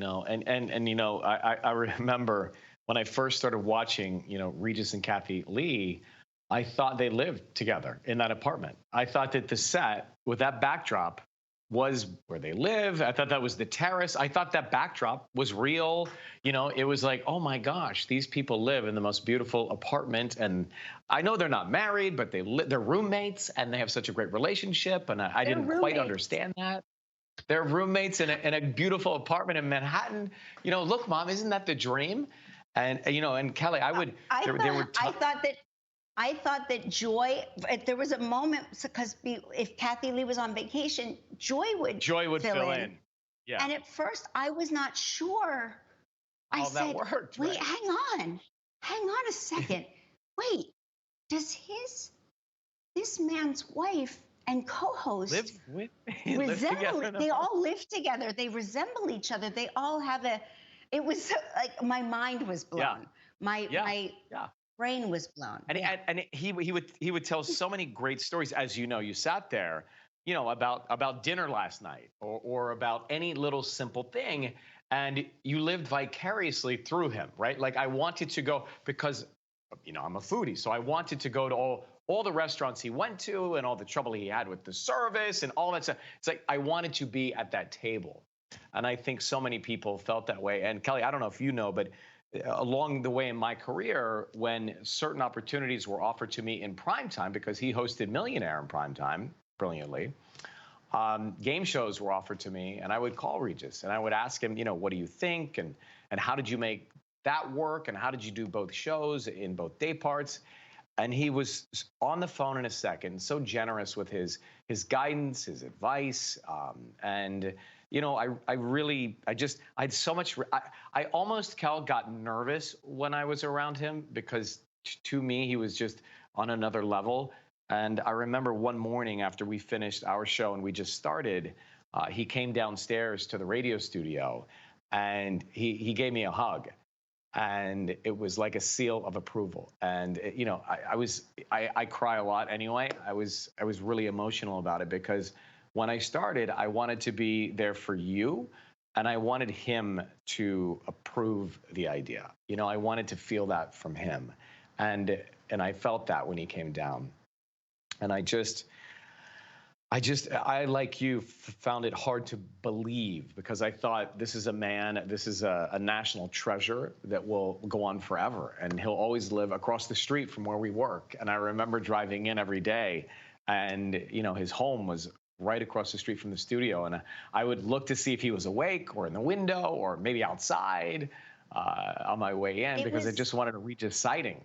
know. And I remember when I first started watching, Regis and Kathy Lee, I thought they lived together in that apartment. I thought that the set with that backdrop was where they live. I thought that was the terrace. I thought that backdrop was real. It was like, oh my gosh, these people live in the most beautiful apartment. And I know they're not married, but they're roommates and they have such a great relationship. And I They're didn't quite roommates. understand that. They're roommates in a beautiful apartment in Manhattan. Look, Mom, isn't that the dream? And Kelly, I thought that Joy, there was a moment, because if Kathy Lee was on vacation, Joy would fill in. Yeah. And at first I was not sure. I said, that worked, wait, right? hang on a second. Wait, does this man's wife and co-host resemble? They all live together. They resemble each other. They all have it was like my mind was blown. My brain was blown. And he would tell so many great stories. As you sat there, about dinner last night or about any little simple thing, and you lived vicariously through him, right? Like I wanted to go because, I'm a foodie, so I wanted to go to all the restaurants he went to and all the trouble he had with the service and all that stuff. It's like I wanted to be at that table. And I think so many people felt that way. And Kelly, I don't know if you know, but along the way in my career, when certain opportunities were offered to me in primetime, because he hosted Millionaire in primetime brilliantly, game shows were offered to me, and I would call Regis and I would ask him, what do you think, and how did you make that work, and how did you do both shows in both day parts? And he was on the phone in a second, so generous with his guidance, his advice, and I had so much. I almost, Cal, got nervous when I was around him because to me he was just on another level. And I remember one morning after we finished our show and we just started, he came downstairs to the radio studio and he gave me a hug. And it was like a seal of approval. And I cry a lot anyway. I was really emotional about it because when I started, I wanted to be there for you, and I wanted him to approve the idea. I wanted to feel that from him, and I felt that when he came down. And I, like you, found it hard to believe because I thought this is a national treasure that will go on forever. And he'll always live across the street from where we work. And I remember driving in every day and, his home was right across the street from the studio. And I would look to see if he was awake or in the window or maybe outside on my way in because I just wanted to reach his sighting.